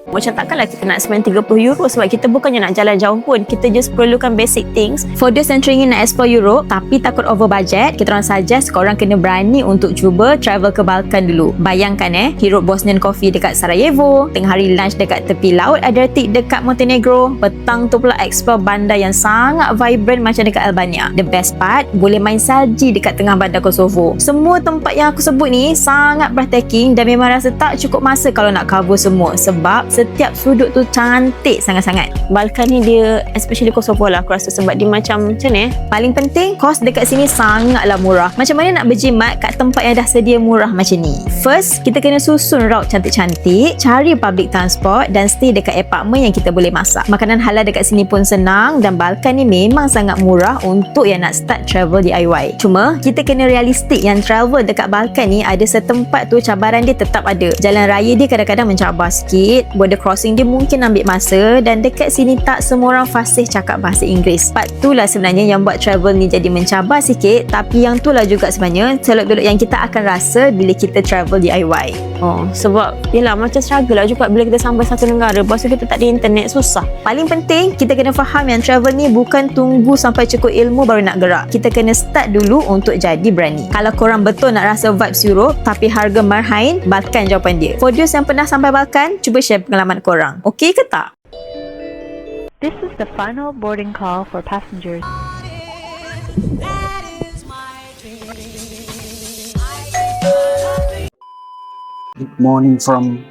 Macam takkanlah kita nak spend 30 euro sebab kita bukannya nak jalan jauh pun. Kita just perlukan basic things. For those yang teringin nak explore Europe tapi takut over budget, kita orang suggest korang kena berani untuk cuba travel ke Balkan dulu. Bayangkan hirup Bosnian coffee dekat Sarajevo, tengah hari lunch dekat tepi laut Adriatic dekat Montenegro, petang tu pula explore bandar yang sangat vibrant macam dekat Albania. The best part, boleh main salji dekat tengah bandar Kosovo. Semua tempat yang aku sebut ni sangat breathtaking dan memang rasa tak cukup masa kalau nak cover semua sebab setiap sudut tu cantik sangat-sangat. Balkan ni dia, especially Kosovo lah, aku rasa sebab dia macam ni. Paling penting, kos dekat sini sangatlah murah. Macam mana nak berjimat kat tempat yang dah sedia murah macam ni? First, kita kena susun route cantik-cantik, cari public transport dan stay dekat apartment yang kita boleh masak. Makanan halal dekat sini pun senang dan Balkan ni memang sangat murah untuk yang nak start travel DIY. Cuma, kita kena realistik yang travel dekat Balkan ni ada setempat tu cabaran dia tetap ada. Jalan raya dia kadang-kadang mencabar sikit, border crossing dia mungkin ambil masa dan dekat sini tak semua orang fasih cakap bahasa Inggeris. Part tu lah sebenarnya yang buat travel ni jadi mencabar sikit, tapi yang tu lah juga sebenarnya selok-belok yang kita akan rasa bila kita travel DIY. Sebab yelah macam struggle lah juga bila kita sampai satu negara, lepas tu kita tak ada internet, susah. Paling penting kita kena faham yang travel ni bukan tunggu sampai cukup ilmu baru nak gerak. Kita kena start dulu untuk jadi berani. Kalau korang betul nak rasa vibes Europe tapi harga marhain, Balkan jawapan dia. For those yang pernah sampai Balkan, cuba share pengalaman korang. Okey ke tak? This is the final boarding call for passengers. Good morning from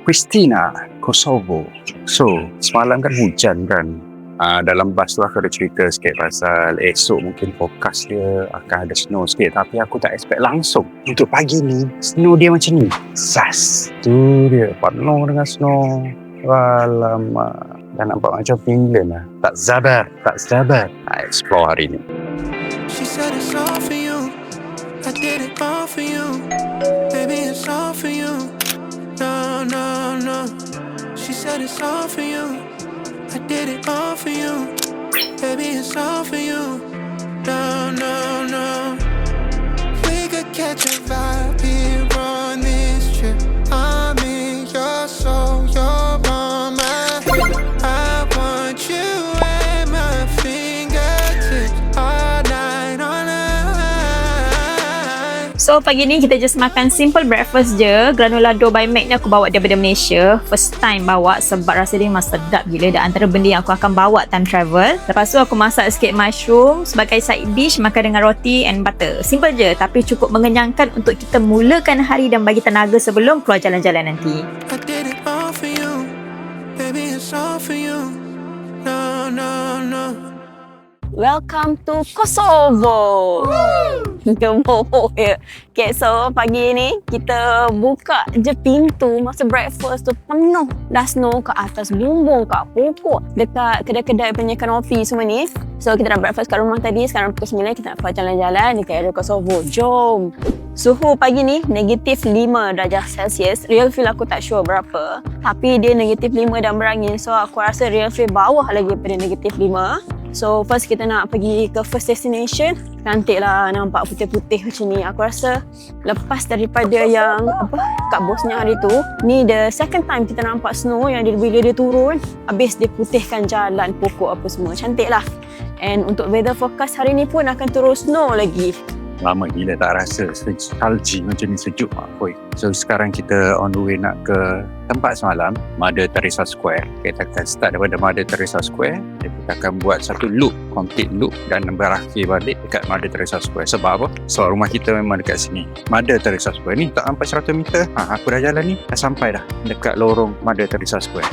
Pristina, Kosovo. So, semalam kan hujan kan. Dalam bas tu aku ada cerita sikit pasal esok mungkin forecast dia akan ada snow sikit. Tapi aku tak expect langsung. Untuk pagi ni, snow dia macam ni. Sas. Tu dia, penuh dengan snow. Alamak. Dah nampak macam Finland lah. Tak sabar. Explore hari ni. She said it's all for you. I did it all for you. Baby, it's all for you. No. She said it's all for you. I did it all for you. Baby, it's all for you. No. We could catch a vibe here on this trip. I'm in your soul, you're on my head. I want you at my fingertips all night. So pagi ni kita just makan simple breakfast je. Granola dough by Mac ni aku bawa daripada Malaysia. First time bawa sebab rasa dia memang sedap gila. Dan antara benda yang aku akan bawa time travel. Lepas tu aku masak sikit mushroom sebagai side dish, makan dengan roti and butter. Simple je tapi cukup mengenyangkan untuk kita mulakan hari dan bagi tenaga sebelum keluar jalan-jalan nanti. I did it all for you. Baby, it's all for you. No. Welcome to Kosovo. Gemoh ya. Okay, so pagi ni kita buka je pintu masa breakfast tu penuh dah snow kat atas bumbung, kat pokok, dekat kedai-kedai penyekan kopi semua ni. So kita dah breakfast kat rumah tadi, sekarang pukul 9 kita nak keluar jalan-jalan dekat area Kosovo. Jom. Suhu pagi ni negatif 5 darjah Celsius. Real feel aku tak sure berapa, tapi dia negatif 5 dan berangin. So aku rasa real feel bawah lagi daripada negatif 5. So first kita nak pergi ke first destination. Cantik lah nampak putih-putih macam ni. Aku rasa lepas daripada yang kat Bosnia hari tu, ni the second time kita nampak snow yang bila dia turun, habis dia putihkan jalan, pokok apa semua. Cantik lah. And untuk weather forecast hari ni pun akan turun snow lagi. Lama gila tak rasa salji macam ni, sejuk boy. So sekarang kita on the way nak ke tempat semalam, Mother Teresa Square. Kita akan start daripada Mother Teresa Square. Kita akan buat satu loop, complete loop dan berakhir balik dekat Mother Teresa Square. Sebab apa? Sebab rumah kita memang dekat sini. Mother Teresa Square ni tak sampai 100 meter. Aku dah jalan ni, dah sampai dah dekat lorong Mother Teresa Square.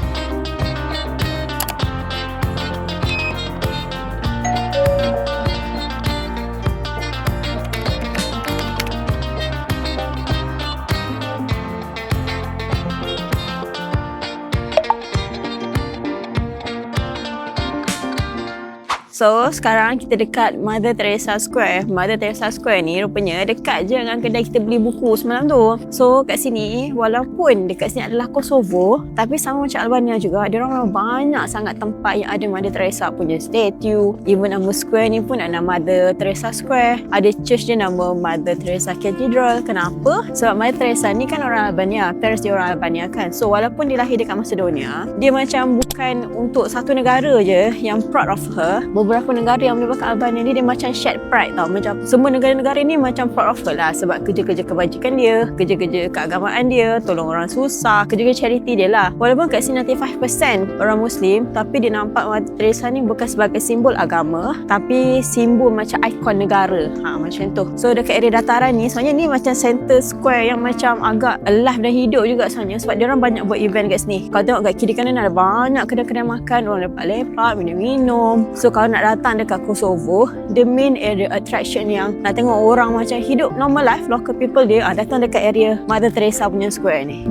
So sekarang kita dekat Mother Teresa Square. Mother Teresa Square ni rupanya dekat je dengan kedai kita beli buku semalam tu. So kat sini walaupun dekat sini adalah Kosovo, tapi sama macam Albania juga, dia orang banyak sangat tempat yang ada Mother Teresa punya statue. Even nama square ni pun ada nama Mother Teresa Square. Ada church dia nama Mother Teresa Cathedral. Kenapa? Sebab Mother Teresa ni kan orang Albania, parents dia orang Albania kan. So walaupun dia lahir dekat Macedonia, dia macam bukan untuk satu negara je yang proud of her. Beberapa negara yang menyebabkan Albania ni dia macam shared pride tau. Macam semua negara-negara ni macam proud of her lah, sebab kerja-kerja kebajikan dia, kerja-kerja keagamaan dia, tolong orang susah, kerja-kerja charity dia lah. Walaupun kat sini 95% orang Muslim, tapi dia nampak Mother Teresa ni bukan sebagai simbol agama, tapi simbol macam ikon negara. Macam tu. So dekat area dataran ni sebenarnya ni macam center square yang macam agak alive dan hidup juga sebenarnya, sebab dia orang banyak buat event kat sini. Kalau tengok kat kiri kanan ada banyak kedai-kedai makan, orang lepak-lepak, minum-minum. So kalau nak datang dekat Kosovo, the main area attraction yang nak tengok orang macam hidup normal life, local people dia, datang dekat area Mother Teresa punya square ni.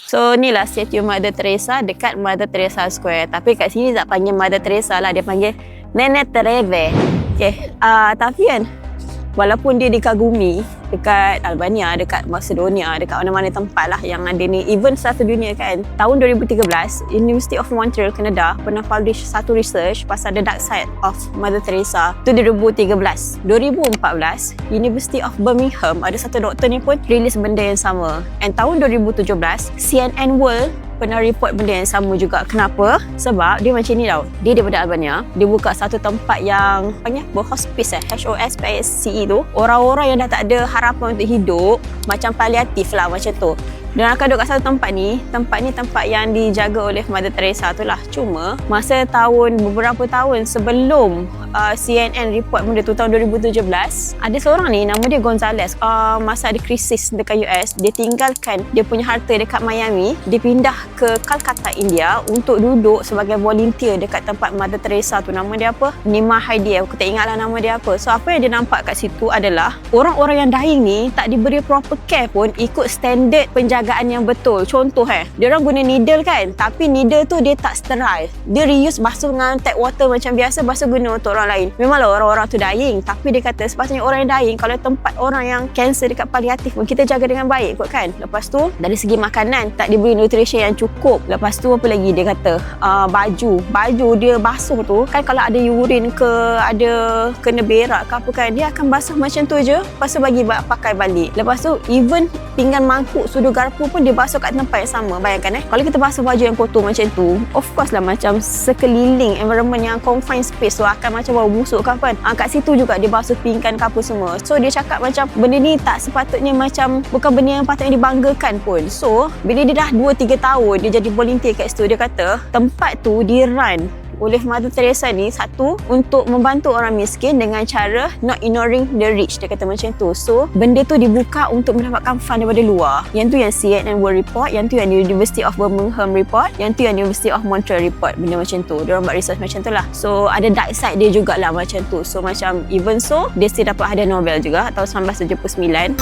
So ni lah statue Mother Teresa dekat Mother Teresa Square. Tapi kat sini tak panggil Mother Teresa lah, dia panggil Nenek Tereve. Okay, tapi kan walaupun dia dikagumi dekat Albania, dekat Macedonia, dekat mana-mana tempat lah yang ada ni, even satu dunia kan. Tahun 2013, University of Montreal, Canada pernah publish satu research pasal the dark side of Mother Teresa. Itu 2013. 2014, University of Birmingham, ada satu doktor ni pun release benda yang sama. And tahun 2017, CNN World pernah report benda yang sama juga. Kenapa? Sebab dia macam ni tau. Dia daripada Albania, dia buka satu tempat yang panggil hospice HOSPICE tu. Orang-orang yang dah tak ada harapan untuk hidup, macam paliatif lah macam tu. Dan akan duduk kat satu tempat ni tempat yang dijaga oleh Mother Teresa tu lah. Cuma masa beberapa tahun sebelum CNN report benda tu tahun 2017, ada seorang ni nama dia Gonzales. Masa ada krisis dekat US, dia tinggalkan dia punya harta dekat Miami, dia pindah ke Calcutta, India untuk duduk sebagai volunteer dekat tempat Mother Teresa tu. Nama dia apa? Nima Haidi. Aku tak ingat lah nama dia apa. So apa yang dia nampak kat situ adalah orang-orang yang dying ni tak diberi proper care pun ikut standard penjagaan yang betul. Contoh dia orang guna needle kan, tapi needle tu dia tak sterile. Dia reuse, basuh dengan tap water macam biasa, basuh guna untuk orang lain. Memanglah orang-orang tu dying, tapi dia kata sepatutnya orang yang dying, kalau tempat orang yang cancer dekat paliatif pun kita jaga dengan baik kot kan. Lepas tu dari segi makanan tak diberi nutrition yang cukup. Lepas tu apa lagi dia kata, baju dia basuh tu kan, kalau ada urine ke, ada kena berak ke apa kan, dia akan basuh macam tu je, lepas tu bagi pakai balik. Lepas tu even pinggan mangkuk sudu garpu pun dia basuh kat tempat yang sama. Bayangkan kalau kita basuh baju yang kotor macam tu, of course lah macam sekeliling environment yang confined space tu akan macam bau busuk ke apa kan. Kat situ juga dia basuh pinggan ke apa semua. So dia cakap macam benda ni tak sepatutnya, macam bukan benda yang patutnya dibanggakan pun. So bila dia dah 2-3 tahun dia jadi volunteer kat situ, dia kata tempat tu di-run oleh Mother Teresa ni, satu, untuk membantu orang miskin dengan cara not ignoring the rich. Dia kata macam tu. So benda tu dibuka untuk mendapatkan fund daripada luar. Yang tu yang CNN World report, yang tu yang University of Birmingham report, yang tu yang University of Montreal report. Benda macam tu. Diorang buat research macam tu lah. So ada dark side dia jugalah macam tu. So macam even so, dia still dapat hadiah Nobel juga tahun 1979.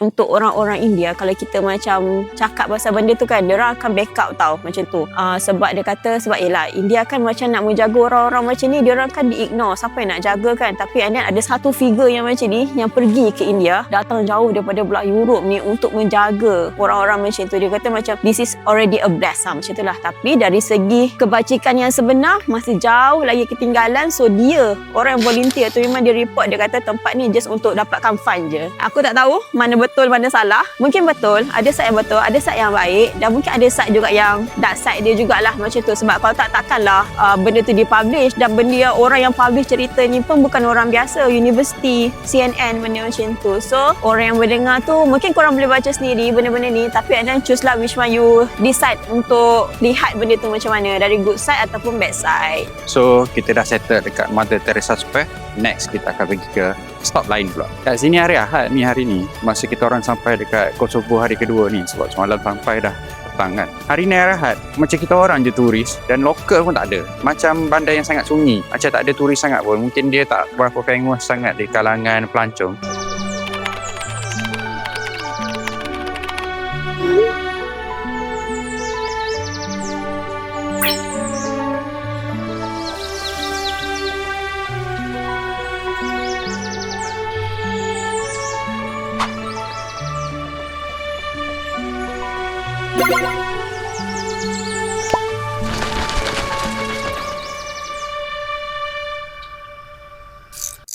Untuk orang-orang India, kalau kita macam cakap pasal benda tu kan, diorang akan backup tau macam tu. Sebab dia kata, sebab yelah India kan macam nak menjaga orang-orang macam ni, diorang kan di-ignore, siapa yang nak jaga kan. Tapi ada satu figure yang macam ni yang pergi ke India, datang jauh daripada belah Europe ni untuk menjaga orang-orang macam tu. Dia kata macam this is already a blessing macam tu lah. Tapi dari segi kebajikan yang sebenar masih jauh lagi ketinggalan. So dia, orang yang volunteer tu memang dia report, dia kata tempat ni just untuk dapatkan fund je. Aku tak tahu mana betul betul mana salah. Mungkin betul, ada side yang betul, ada side yang baik, dan mungkin ada side juga yang dark side dia jugalah macam tu. Sebab kalau takkanlah benda tu dipublish, dan benda orang yang publish cerita ni pun bukan orang biasa, universiti, CNN, benda macam tu. So orang yang mendengar tu mungkin korang boleh baca sendiri benda-benda ni, tapi anda choose lah which one you decide untuk lihat benda tu macam mana, dari good side ataupun bad side. So kita dah settle dekat Mother Teresa Square. Next kita akan pergi ke stop lain pula. Kat sini hari Ahad ni, hari ni masa kita orang sampai dekat Kosovo hari kedua ni, sebab semalam sampai dah petang kan. Hari ni hari Ahad, macam kita orang je turis, dan lokal pun tak ada. Macam bandar yang sangat sunyi, macam tak ada turis sangat pun. Mungkin dia tak berapa famous sangat di kalangan pelancong.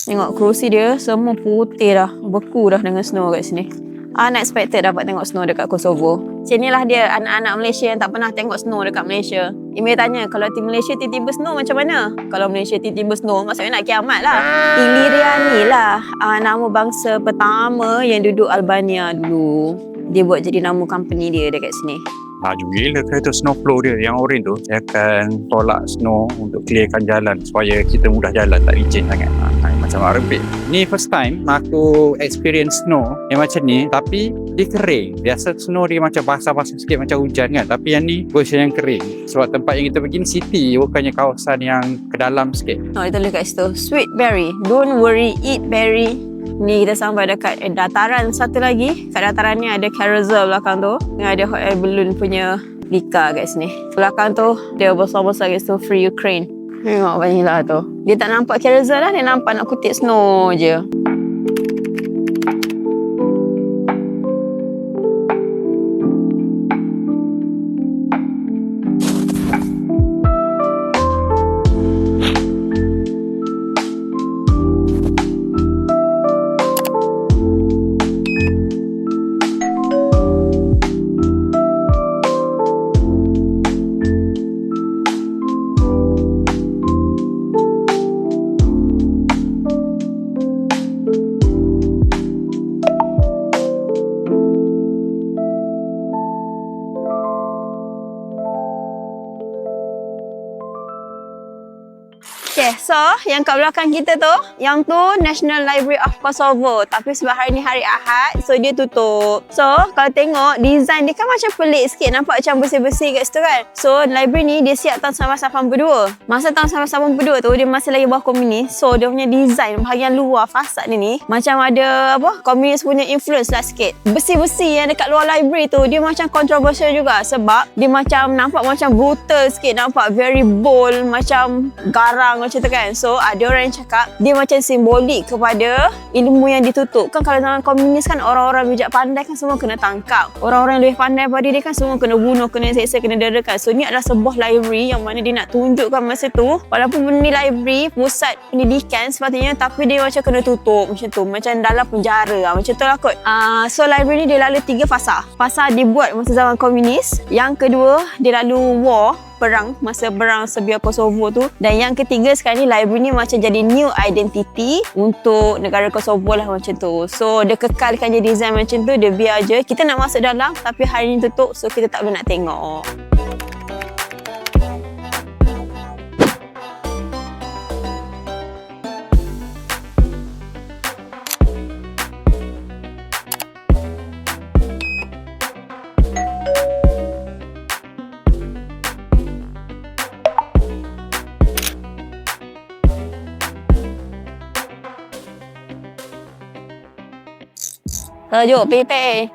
Tengok kerusi dia semua putih dah, beku dah dengan snow kat sini. Unexpected dapat tengok snow dekat Kosovo. Macam inilah dia anak-anak Malaysia yang tak pernah tengok snow dekat Malaysia. Email tanya, kalau di Malaysia tiba-tiba snow macam mana? Kalau Malaysia tiba-tiba snow, maksudnya nak kiamat lah. Illyria ni lah nama bangsa pertama yang duduk Albania dulu. Dia buat jadi nama company dia dekat sini. Laju gila kereta snowplow dia yang orange tu. Dia akan tolak snow untuk clearkan jalan supaya kita mudah jalan, tak licin sangat. Macam Arabik. Ni first time aku experience snow yang macam ni, tapi dia kering. Biasa snow dia macam basah-basah sikit, macam hujan kan. Tapi yang ni version yang kering. Sebab tempat yang kita pergi ni city, bukannya kawasan yang ke dalam sikit. Kita lihat kat situ, sweet berry. Don't worry, eat berry. Ni kita sampai dekat dataran satu lagi. Kat dataran ni ada carousel belakang tu, dengan ada hot air balloon punya lika kat sini. Belakang tu dia besar-besar kat situ, Free Ukraine. Tengok vanilla tu. Dia tak nampak carousel lah, dia nampak nak kutip snow je. Okay, so yang kat belakang kita tu, yang tu National Library of Kosovo. Tapi sebab hari ni hari Ahad, so dia tutup. So kalau tengok design dia kan macam pelik sikit, nampak macam bersih-bersih kat situ kan. So library ni dia siap tahun 1982. Masa tahun 1982 tu dia masih lagi bawah komunis. So dia punya design bahagian luar fasad dia ni macam ada apa, komunis punya influence lah sikit. Besi-besi yang dekat luar library tu dia macam controversial juga, sebab dia macam nampak macam brutal sikit, nampak very bold, macam garang macam tu kan. So ada orang yang cakap dia macam simbolik kepada ilmu yang ditutup. Kan kalau zaman komunis kan orang-orang bijak pandai kan semua kena tangkap. Orang-orang yang lebih pandai daripada dia kan semua kena bunuh, kena seksa, kena derakan. So ni adalah sebuah library yang mana dia nak tunjukkan masa tu, walaupun ni library pusat pendidikan sepatutnya, tapi dia macam kena tutup macam tu, macam dalam penjara lah, macam tu lah kot. So library ni dia lalu 3 fasa. Fasa dibuat masa zaman komunis, yang kedua dia lalu war, perang, masa perang Serbia Kosovo tu, dan yang ketiga sekarang ni library ni macam jadi new identity untuk negara Kosovo lah macam tu. So dia kekalkan je design macam tu, dia biar je kita nak masuk dalam tapi hari ni tutup, so kita tak boleh nak tengok. Jom, pergi.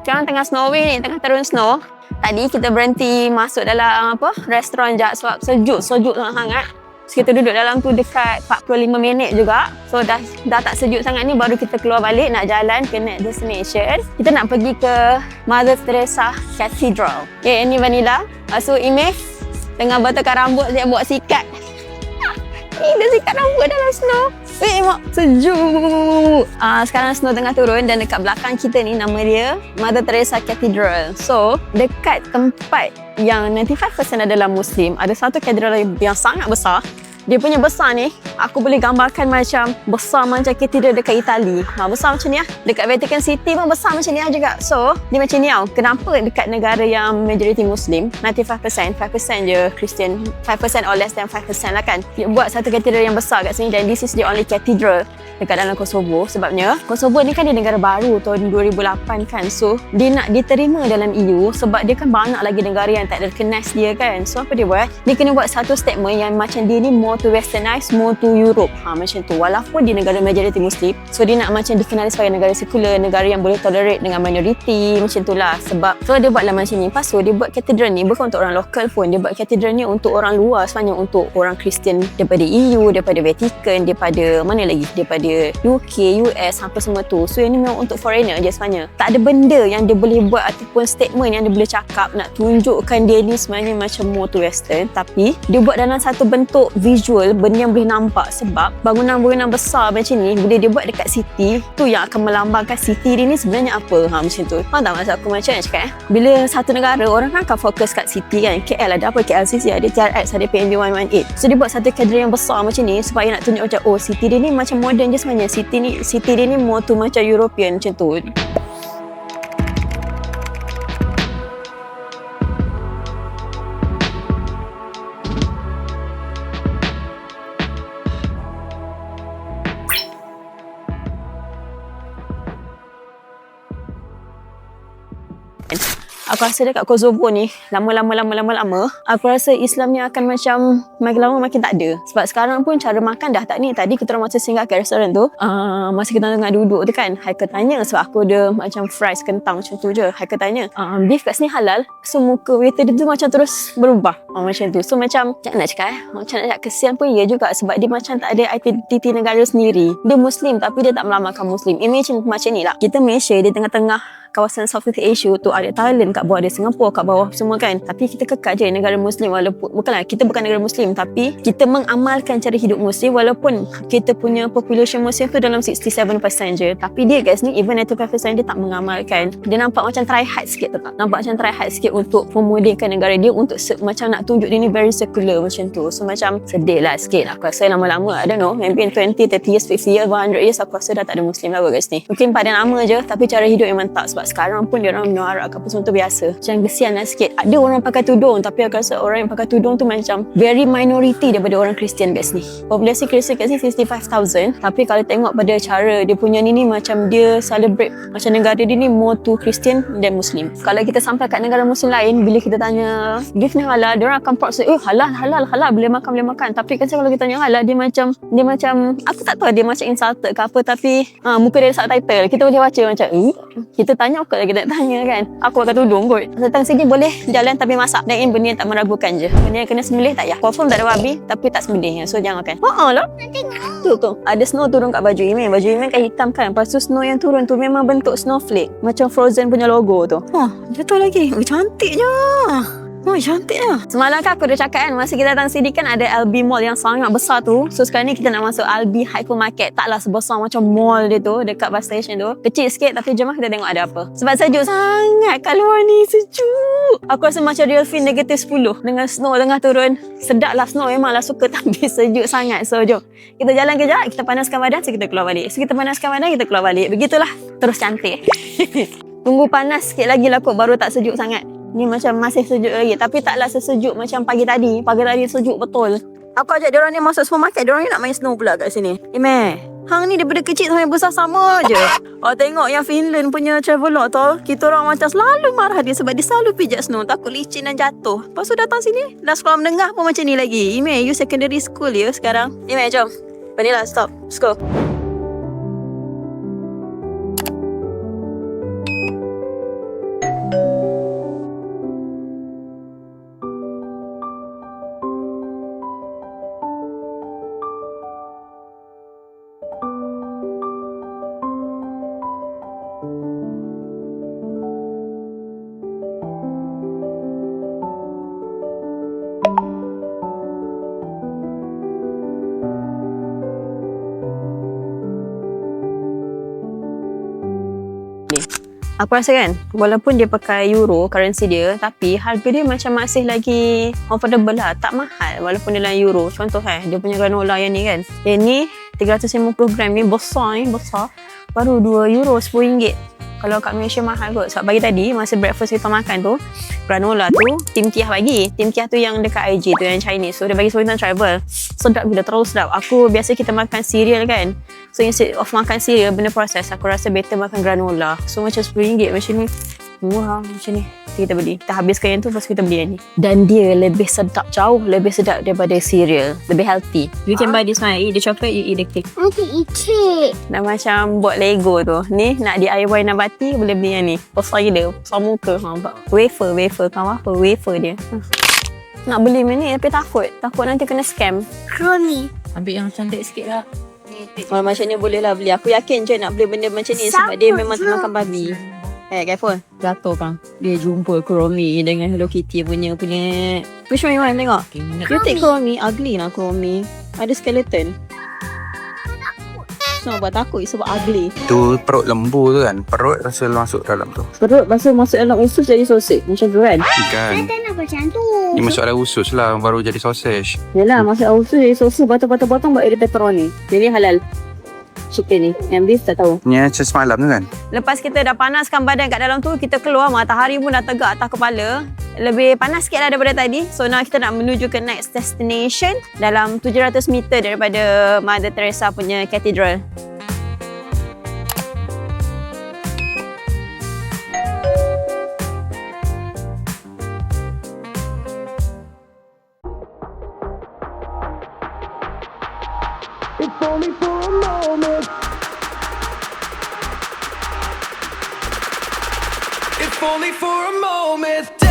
Sekarang tengah snowing ni, tengah turun snow. Tadi kita berhenti masuk dalam apa restoran je sebab sejuk sangat-sangat. So, kita duduk dalam tu dekat 45 minit juga. So dah tak sejuk sangat ni, baru kita keluar balik nak jalan ke next destination. Kita nak pergi ke Mother Teresa Cathedral. Okay, ini Vanilla. So Imeh tengah betulkan rambut, dia buat sikat. Dia sikat rambut dalam snow. Mak, sejuk. Sekarang snow tengah turun dan dekat belakang kita ni nama dia Mother Teresa Cathedral. So, dekat tempat yang 95% adalah Muslim, ada satu katedral yang sangat besar. Dia punya besar ni, aku boleh gambarkan macam besar macam katedral dekat Itali. Besar macam ni lah. Dekat Vatican City pun besar macam ni lah juga. So, dia macam ni tau. Kenapa dekat negara yang majoriti Muslim, 95%, 5% je Christian, 5% or less than 5% lah kan. Dia buat satu katedral yang besar kat sini dan this is the only cathedral dekat dalam Kosovo. Sebabnya, Kosovo ni kan dia negara baru tahun 2008 kan. So, dia nak diterima dalam EU sebab dia kan banyak lagi negara yang tak recognize dia kan. So, apa dia buat? Dia kena buat satu statement yang macam dia ni more to westernized, more to Europe. Macam tu. Walaupun dia negara majoriti Muslim, so dia nak macam dikenali sebagai negara sekular, negara yang boleh tolerate dengan minoriti, macam tu lah. Sebab so dia buatlah macam ni. Lepas tu dia buat katedral ni bukan untuk orang lokal pun, dia buat katedral ni untuk orang luar sebenarnya, untuk orang Kristian daripada EU, daripada Vatican, daripada mana lagi, daripada UK, US, apa semua tu. So yang ni memang untuk foreigner je sebenarnya. Tak ada benda yang dia boleh buat ataupun statement yang dia boleh cakap nak tunjukkan dia ni sebenarnya macam more to western, tapi dia buat dalam satu bentuk visual, benda yang boleh nampak. Sebab bangunan-bangunan besar macam ni boleh dia buat dekat city tu yang akan melambangkan city dia ni sebenarnya apa. Macam tu. Faham tak maksud aku macam nak cakap bila satu negara orang kan akan fokus kat city kan. KL ada apa, KLCC ada, TRX ada, PNB 118. So dia buat satu katedral yang besar macam ni supaya nak tunjuk macam oh city dia ni macam modern je sebenarnya. City dia ni more to macam European macam tu. Aku rasa dekat Kosovo ni lama-lama aku rasa Islam ni akan macam makin lama makin tak ada. Sebab sekarang pun cara makan dah tak ni. Tadi kita orang masa singgah ke restoran tu, masa kita tengah duduk tu kan, Haikal tanya sebab aku ada macam fries kentang macam tu je. Haikal tanya, beef kat sini halal? So muka waiter dia tu macam terus berubah macam tu. So macam nak cakap macam nak cakap kesian pun ya juga sebab dia macam tak ada identiti negara sendiri. Dia Muslim tapi dia tak melambangkan Muslim. Image macam ni lah. Kita Malaysia di tengah-tengah kawasan Southeast Asia tu, ada Thailand kat bawah, ada Singapura kat bawah semua kan. Tapi kita kekal je negara Muslim, walaupun bukanlah kita bukan negara Muslim tapi kita mengamalkan cara hidup Muslim walaupun kita punya population Muslim tu dalam 67% je. Tapi dia guys ni even 95% dia tak mengamalkan. Dia nampak macam try hard sikit tu tak? Nampak macam try hard sikit untuk memudahkan negara dia untuk macam nak tunjuk dia ni very secular macam tu. So macam sedih lah sikit. Aku rasa lama-lama I don't know, maybe in 20, 30 years, 50 years, 100 years aku rasa dah tak ada Muslim lah guys ni. Mungkin pada nama je tapi cara hidup memang tak. Sebab sekarang pun dia orang menyuara apa semua tu biasa. Macam kesian lah sikit. Ada orang pakai tudung tapi aku rasa orang yang pakai tudung tu macam very minority daripada orang Kristian kat sini. Populasi Kristian kat sini 65,000 tapi kalau tengok pada cara dia punya ni macam dia celebrate macam negara dia ni more to Kristian dan Muslim. Kalau kita sampai kat negara Muslim lain, bila kita tanya beef ni halal, dia orang akan proud say halal boleh makan. Tapi kan kalau kita tanya halal, dia macam aku tak tahu dia macam insulted ke apa, tapi muka dia ada subtitle kita boleh baca macam kita tanya kot lagi tak tanya kan. Aku pakai tudung kot. Datang sini boleh jalan tapi masak. Dan benda yang tak meragukan je. Benda yang kena sembelih tak ya. Confirm tak ada babi tapi tak sembelih. So jangan makan. Lah. Tu. Ada snow turun kat baju Imin. Baju Imin kan hitam kan. Lepas tu snow yang turun tu memang bentuk snowflake. Macam Frozen punya logo tu. Betul lagi. Cantiknya. Cantik lah. Semalam kan aku dah cakap kan, masa kita datang sini kan ada LB Mall yang sangat besar tu. So sekarang ni kita nak masuk LB Hypermarket. Taklah sebesar macam mall dia tu dekat bus station tu. Kecil sikit tapi jom kita tengok ada apa. Sebab sejuk sangat kat luar ni, sejuk. Aku rasa macam real feel negatif 10 dengan snow tengah turun. Sedap lah snow, memanglah suka tapi sejuk sangat. So jom kita jalan kejap, kita panaskan badan, so kita keluar balik. So kita panaskan badan, kita keluar balik. Begitulah, terus cantik. Tunggu panas sikit lagi lah kot baru tak sejuk sangat. Ni macam masih sejuk lagi. Tapi taklah sesejuk macam pagi tadi. Pagi tadi sejuk betul. Aku ajak diorang ni masuk supermarket. Diorang ni nak main snow pula kat sini. Hang ni daripada kecil sampai besar sama je. Tengok yang Finland punya travelog tu. Kita orang macam selalu marah dia sebab dia selalu pijak snow. Takut licin dan jatuh. Lepas tu datang sini, dah sekolah menengah pun macam ni lagi. You secondary school ya sekarang. Jom. Vanilla, stop. Let's go. Aku rasa kan, walaupun dia pakai euro, currency dia, tapi harga dia macam masih lagi affordable lah. Tak mahal walaupun dalam euro. Contoh dia punya granola yang ni kan. Yang ni 350 gram ni besar. Baru 2 euro, RM10. Kalau kat Malaysia mahal kot. Sebab pagi tadi, masa breakfast kita makan tu, granola tu, Tim Tiah bagi. Tim Tiah tu yang dekat IG tu, yang Chinese. So, dia bagi Sultan Travel. Sedap gila, terlalu sedap. Aku biasa kita makan cereal kan. So, instead of makan cereal, benda proses, aku rasa better makan granola. So, macam RM10 macam ni. Murah macam ni. Kita beli. Kita habiskan yang tu, lepas kita beli yang ni. Dan dia lebih sedap, jauh lebih sedap daripada cereal. Lebih healthy. You can buy this one. Eat the chocolate, you eat the cake. Nanti eat cake. Dah macam buat Lego tu. Ni nak DIY Nabati, boleh beli yang ni. Besar gila. Besar muka. Nampak? Wafer. Kamu apa? Wafer dia. Nak beli macam ni tapi takut. Takut nanti kena scam. Crony. Ambil yang cantik sikit lah. Kalau macam ni boleh lah beli. Aku yakin je nak beli benda macam ni sebab dia memang termakan babi. Kaiful. Jatuh kan. Dia jumpa Chromie dengan Hello Kitty punya. Which one you want tengok? You take Chromie. Ugly lah Chromie. Ada skeleton. Sebab takut sebab ugly. Tu perut lembu tu kan. Perut rasa masuk dalam tu. Perut masa masuk dalam usus jadi sausage. Macam tu kan? Kan. Tak nak macam tu. Ni masuk dalam usus lah baru jadi sausage. Yalah, masuk dalam usus jadi sausage. Potong-potong buat dia pepperoni. Jadi halal. Chicken ni. Yang beef tak tahu. Ni macam semalam tu kan. Lepas kita dah panaskan badan kat dalam tu, kita keluar, matahari pun dah tegak atas kepala. Lebih panas sikit lah daripada tadi. So now kita nak menuju ke next destination dalam 700 meter daripada Mother Teresa punya cathedral. If only for a moment.